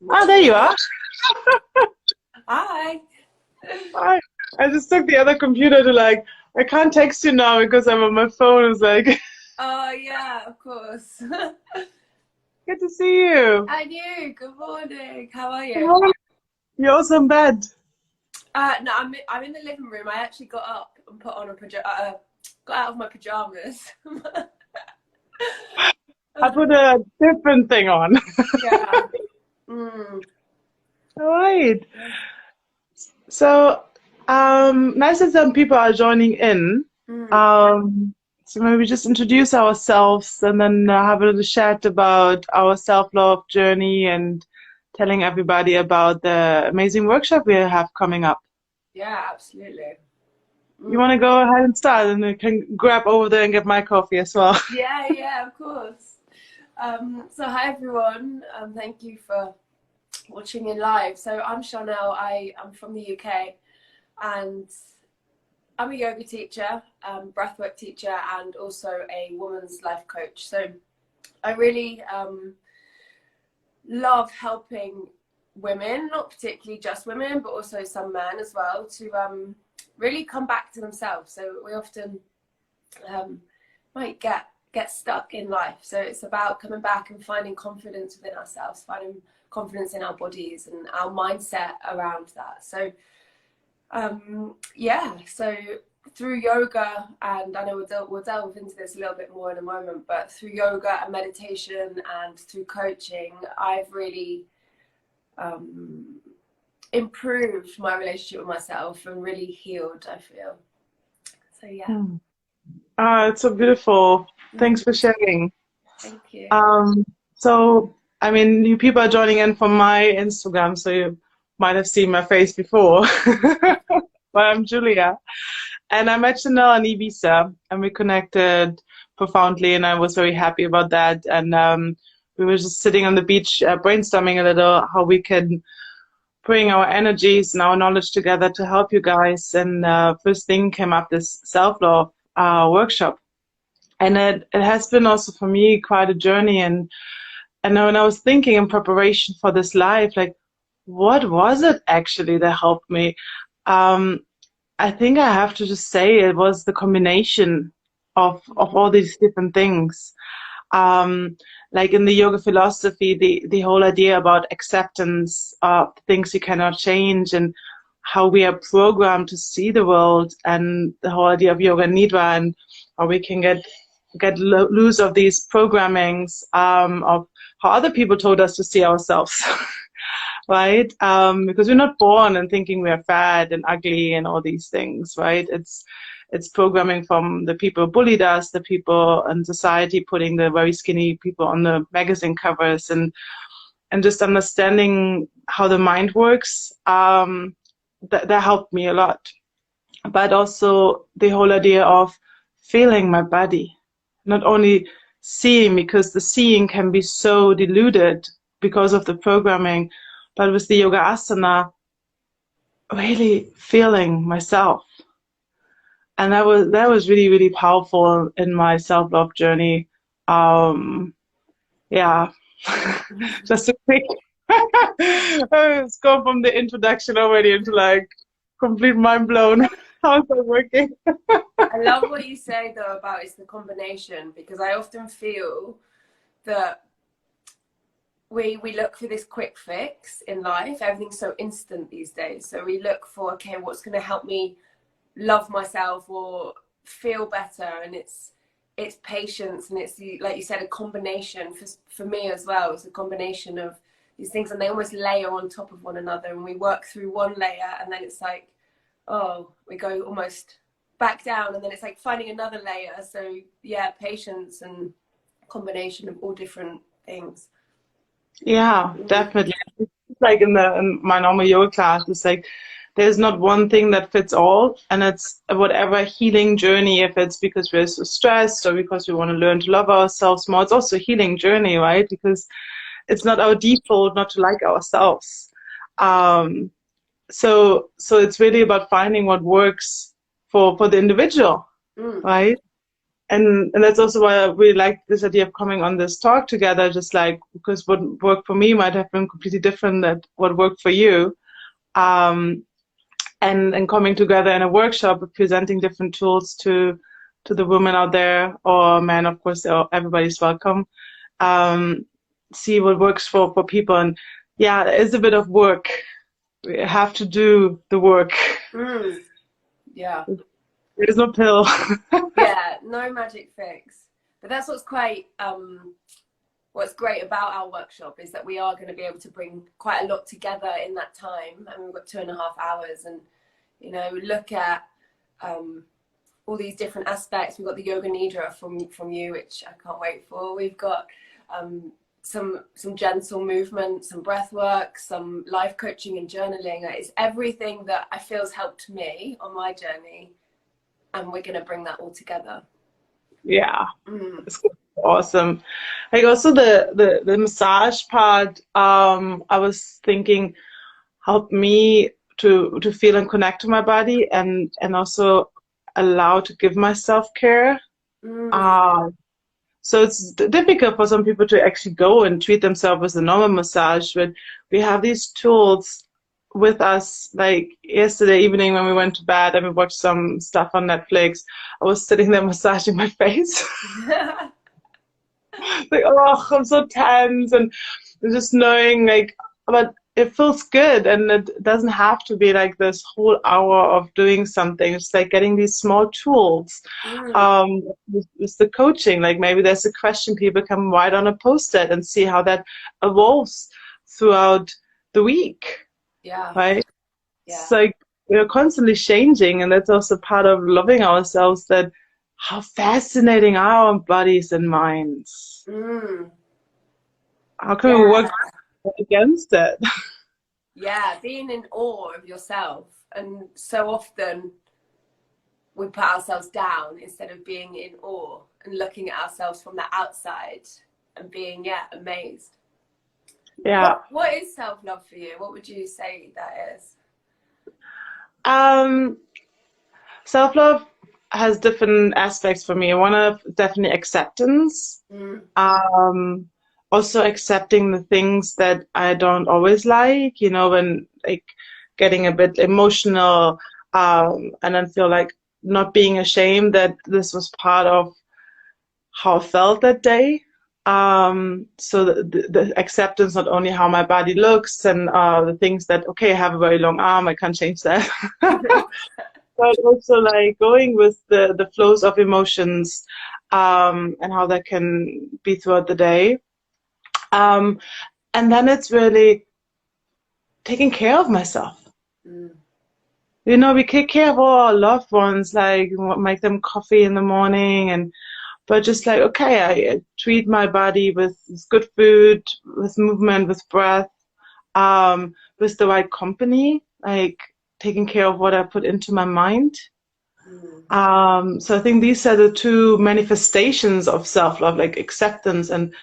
Ah, there you are. Hi. Hi. I just took the other computer to like, I can't text you now because I'm on my phone. It's like, Oh, yeah, of course. good to see you. And you, good morning. How are Come you? on. You're also in bed. No, I'm in the living room. I actually got up and put on got out of my pajamas. I put a different thing on. Yeah. Mm. All right. So, nice that some people are joining in. Mm. Um, so maybe just introduce ourselves and then have a little chat about our self-love journey and telling everybody about the amazing workshop we have coming up. Yeah, absolutely. You Mm. want to go ahead and start, and I can grab over there and get my coffee as well. Yeah, yeah, of course. So hi everyone. Thank you for watching in live. So I'm Sharnelle. I'm from the UK, and I'm a yoga teacher, breathwork teacher, and also a woman's life coach. So I really love helping women, not particularly just women, but also some men as well, to really come back to themselves. So we often might get stuck in life. So it's about coming back and finding confidence within ourselves, finding confidence in our bodies and our mindset around that. So yeah, so through yoga, and I know we'll delve into this a little bit more in a moment, but through yoga and meditation and through coaching, I've really improved my relationship with myself and really healed, I feel. So yeah. Hmm. Ah, it's so beautiful. Thanks for sharing. Thank you. Um, so, I mean, you people are joining in from my Instagram, so you might have seen my face before. But I'm Julia, and I met Chanel and Ibiza, and we connected profoundly, and I was very happy about that. And we were just sitting on the beach, brainstorming a little how we can bring our energies and our knowledge together to help you guys. And first thing came up this self-love workshop, and it has been also for me quite a journey. And when I was thinking in preparation for this live, like, what was it actually that helped me? Um, I think I have to just say it was the combination of all these different things. Um, like in the yoga philosophy, the whole idea about acceptance of things you cannot change and how we are programmed to see the world, and the whole idea of yoga nidra and how we can get loose of these programmings of how other people told us to see ourselves. Right? Because we're not born and thinking we are fat and ugly and all these things, right? It's programming from the people who bullied us, the people in society putting the very skinny people on the magazine covers, and just understanding how the mind works. That helped me a lot. But also the whole idea of feeling my body, not only seeing, because the seeing can be so diluted because of the programming, but with the yoga asana, really feeling myself. And that was really, really powerful in my self-love journey. Um, yeah, just a quick, it's gone from the introduction already into like complete mind blown. How's that working? I love what you say though about it's the combination, because I often feel that we look for this quick fix in life. Everything's so instant these days. So we look for, okay, what's going to help me love myself or feel better? And it's patience, and it's like you said, a combination for me as well. It's a combination of these things, and they almost layer on top of one another, and we work through one layer, and then it's like, oh, we go almost back down, and then it's like finding another layer. So yeah, patience and combination of all different things. Yeah, definitely. It's like in my normal yoga class, it's like there's not one thing that fits all, and it's whatever healing journey, if it's because we're so stressed or because we want to learn to love ourselves more, it's also a healing journey, right? Because it's not our default not to like ourselves. Um, so it's really about finding what works for the individual, Mm. right? and that's also why I really like this idea of coming on this talk together, just like because what worked for me might have been completely different than what worked for you. Um, and coming together in a workshop, presenting different tools to the women out there, or men, of course, everybody's welcome. Um, see what works for people. And yeah, it is a bit of work. We have to do the work. Yeah. There's no pill. Yeah, no magic fix. But that's what's quite what's great about our workshop is that we are going to be able to bring quite a lot together in that time. And we've got 2.5 hours, and you know, look at all these different aspects. We've got the yoga nidra from you, which I can't wait for. We've got some gentle movement, some breath work, some life coaching and journaling. It's everything that I feel has helped me on my journey, and we're going to bring that all together. Yeah, it's awesome. Like also the massage part, I was thinking helped me to feel and connect to my body, and also allow to give myself care. So it's difficult for some people to actually go and treat themselves with a normal massage, but we have these tools with us. Like yesterday evening when we went to bed and we watched some stuff on Netflix, I was sitting there massaging my face. Like, oh, I'm so tense, and just knowing like, but it feels good, and it doesn't have to be like this whole hour of doing something. It's like getting these small tools with the coaching. Like maybe there's a question people can write on a post-it and see how that evolves throughout the week. Yeah. Right? Yeah. It's like we're constantly changing, and that's also part of loving ourselves, that how fascinating are our bodies and minds. How can we work against it? Yeah, being in awe of yourself. And so often we put ourselves down instead of being in awe and looking at ourselves from the outside and being, amazed. Yeah. What is self-love for you? What would you say that is? Self-love has different aspects for me. One of definitely acceptance. Also accepting the things that I don't always like, you know, when like getting a bit emotional, and then feel like not being ashamed that this was part of how I felt that day. So the acceptance, not only how my body looks and the things that, okay, I have a very long arm, I can't change that. But also like going with the flows of emotions, and how that can be throughout the day. And then it's really taking care of myself. You know, we take care of all our loved ones, like make them coffee in the morning, but just like, okay, I treat my body with good food, with movement, with breath, with the right company, like taking care of what I put into my mind. So I think these are the two manifestations of self-love, like acceptance and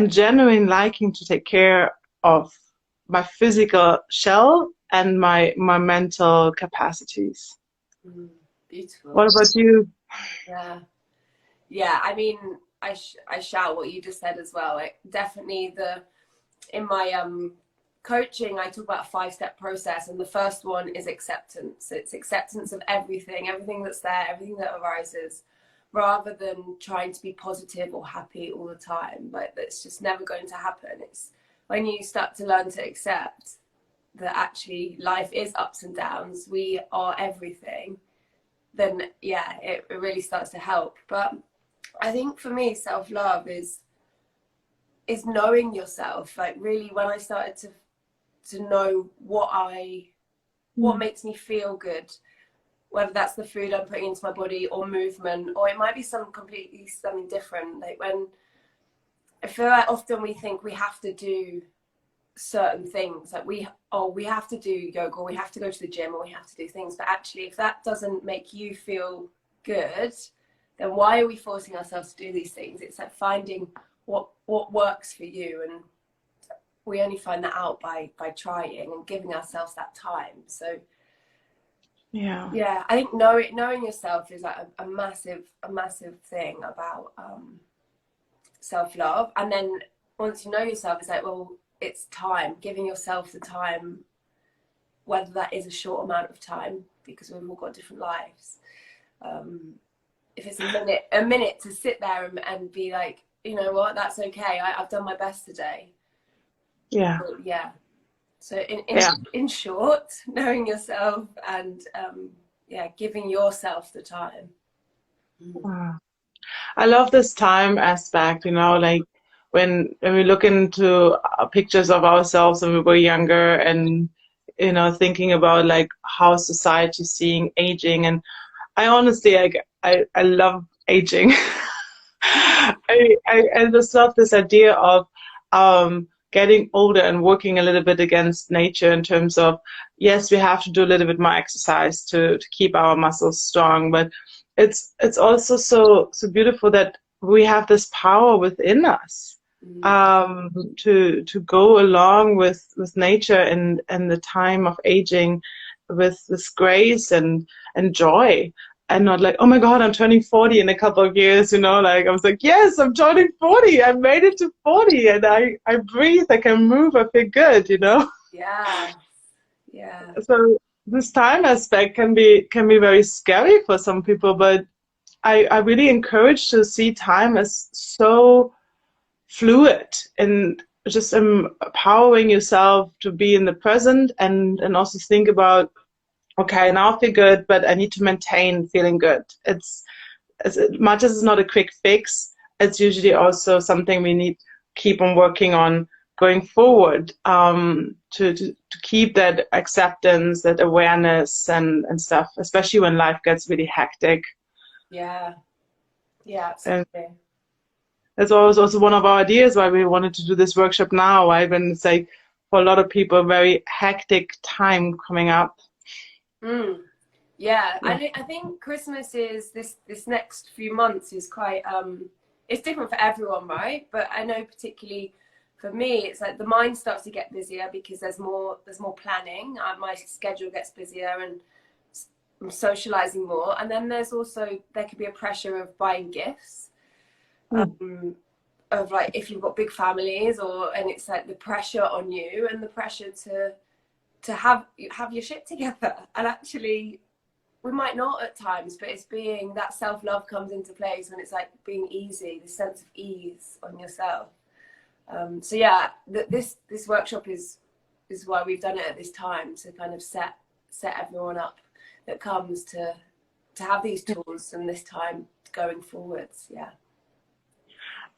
genuine liking to take care of my physical shell and my mental capacities. Beautiful. What about you? Yeah. I mean, I shout what you just said as well. Definitely in my coaching, I talk about a 5-step process, and the first one is acceptance. It's acceptance of everything that's there, everything that arises, rather than trying to be positive or happy all the time. Like, that's just never going to happen. It's when you start to learn to accept that actually life is ups and downs, we are everything, then it really starts to help. But I think for me, self-love is knowing yourself. Like, really, when I started to know what makes me feel good, whether that's the food I'm putting into my body or movement, or it might be something different. Like, when I feel like often we think we have to do certain things, like we have to do yoga, or we have to go to the gym, or we have to do things. But actually, if that doesn't make you feel good, then why are we forcing ourselves to do these things? It's like finding what works for you, and we only find that out by trying and giving ourselves that time. So Yeah. Yeah, I think knowing yourself is like a massive thing about self-love. And then once you know yourself, it's like, well, it's time, giving yourself the time, whether that is a short amount of time, because we've all got different lives. Um, if it's a minute to sit there and be like, you know what, that's okay. I've done my best today. Yeah. But yeah. So Yeah. in short, knowing yourself and yeah, giving yourself the time. Wow. I love this time aspect, like when we look into pictures of ourselves when we were younger and thinking about like how society's seeing aging, and I honestly like I love aging. I just love this idea of getting older and working a little bit against nature in terms of, yes, we have to do a little bit more exercise to keep our muscles strong, but it's also so beautiful that we have this power within us Mm. to go along with nature and the time of aging with this grace and joy, and not like, oh my God, I'm turning 40 in a couple of years, like I was like, yes, I'm turning 40. I made it to 40 and I breathe, I can move, I feel good. Yeah, yeah, So this time aspect can be very scary for some people, but I really encourage to see time as so fluid and just empowering yourself to be in the present and also think about, okay, now I feel good, but I need to maintain feeling good. It's as much as it's not a quick fix, it's usually also something we need to keep on working on going forward, to keep that acceptance, that awareness and stuff, especially when life gets really hectic. yeah, yeah, And absolutely. that's always also one of our ideas why we wanted to do this workshop now, right? When it's like for a lot of people, a very hectic time coming up. Mm. Yeah, Yeah. I think Christmas is this next few months is quite it's different for everyone, right? But I know particularly for me, it's like the mind starts to get busier because there's more planning. My schedule gets busier and I'm socializing more, and then there could be a pressure of buying gifts, Mm. um, of like if you've got big families, and it's like the pressure on you and the pressure to have your shit together, and actually we might not at times, but it's being that self-love comes into place when it's like being easy, the sense of ease on yourself. So yeah, this workshop is why we've done it at this time, to kind of set everyone up that comes to have these tools and this time going forwards. Yeah.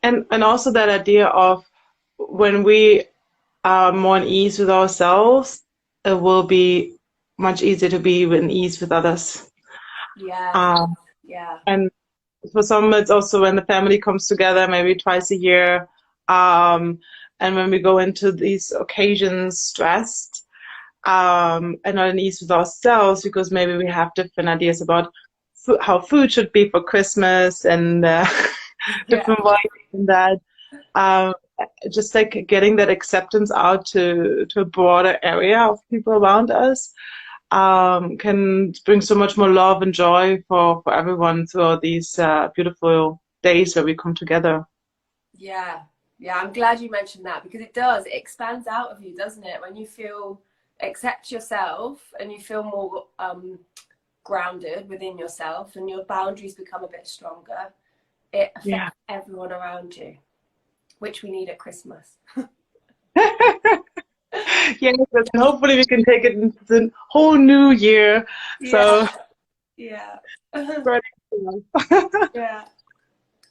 And also that idea of when we are more at ease with ourselves, it will be much easier to be in ease with others. Yeah. Um, Yeah. and for some, it's also when the family comes together, maybe twice a year. And when we go into these occasions stressed, and not at ease with ourselves because maybe we have different ideas about how food should be for Christmas and Yeah. different ways in that. Um, just like getting that acceptance out to a broader area of people around us, can bring so much more love and joy for everyone throughout these beautiful days where we come together. Yeah. Yeah. I'm glad you mentioned that because it expands out of you, doesn't it? When you accept yourself and you feel more grounded within yourself and your boundaries become a bit stronger, it Yeah. affects everyone around you, which we need at Christmas. Yes, and hopefully we can take it into the whole new year. Yeah, So, yeah, yeah.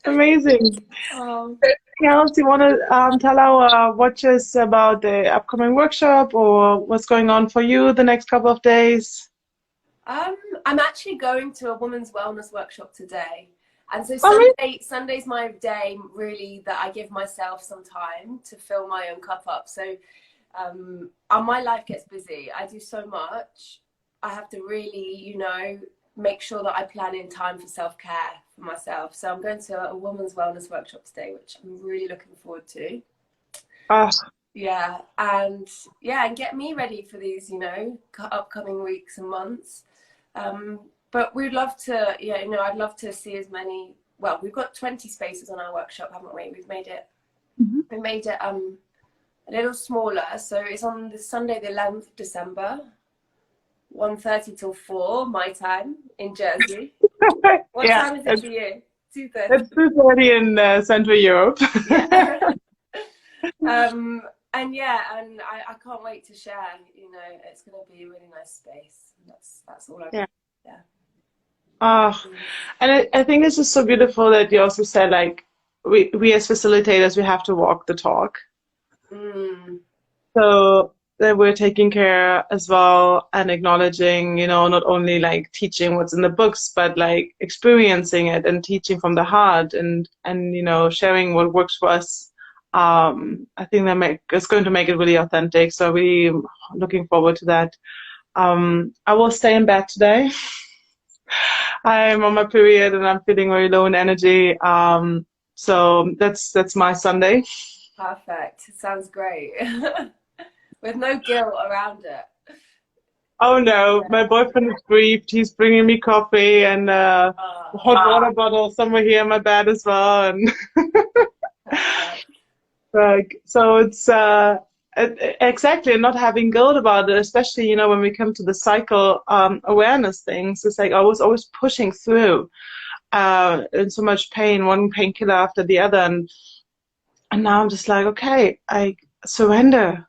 amazing. Um, Anything else you want to tell our watchers about the upcoming workshop or what's going on for you the next couple of days? um, I'm actually going to a women's wellness workshop today. And so Oh, really? Sunday's my day really that I give myself some time to fill my own cup up. So and my life gets busy. I do so much. I have to really, make sure that I plan in time for self-care for myself. So I'm going to a women's wellness workshop today, which I'm really looking forward to. Ah, Yeah, and get me ready for these, upcoming weeks and months. But we'd love to, I'd love to see as many. Well, we've got 20 spaces on our workshop, haven't we? We made it a little smaller. So it's on the Sunday, the 11th of December, 1:30 till 4 my time in Jersey. What Yeah, time is it for you? 2:30. it's 2:30 in Central Europe. Yeah. And I can't wait to share. It's going to be a really nice space. That's all I. Yeah. Yeah. Oh, and I think it's just so beautiful that you also said like we as facilitators we have to walk the talk. Mm. So that we're taking care as well and acknowledging, not only like teaching what's in the books, but like experiencing it and teaching from the heart and sharing what works for us. I think it's going to make it really authentic. So really looking forward to that. I will stay in bed today. I'm on my period and I'm feeling very low in energy. So that's my Sunday. Perfect. Sounds great. With no guilt around it. Oh no, my boyfriend is briefed. He's bringing me coffee and a hot water bottle somewhere here in my bed as well. And like, so it's exactly not having guilt about it, especially when we come to the cycle awareness things. It's like I was always pushing through in so much pain, one painkiller after the other, and now I'm just like, okay, I surrender.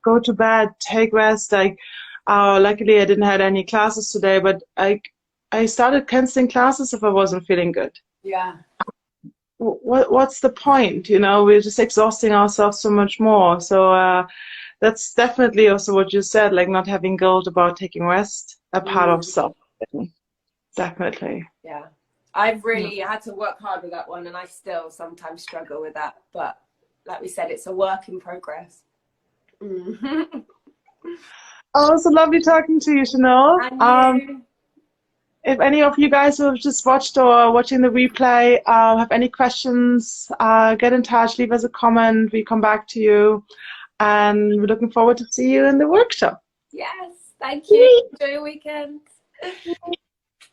Go to bed, take rest. Like, luckily I didn't have any classes today, but I started canceling classes if I wasn't feeling good. Yeah. What's the point? We're just exhausting ourselves so much more. So that's definitely also what you said, like not having guilt about taking rest, a part of self. Definitely. Yeah. I've really had to work hard with that one, and I still sometimes struggle with that. But like we said, it's a work in progress. Oh, so lovely talking to you, Sharnelle. And you. If any of you guys who have just watched or watching the replay have any questions, get in touch, leave us a comment. We come back to you, and we're looking forward to see you in the workshop. Yes, thank you. Enjoy your weekend.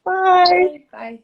Bye. Bye.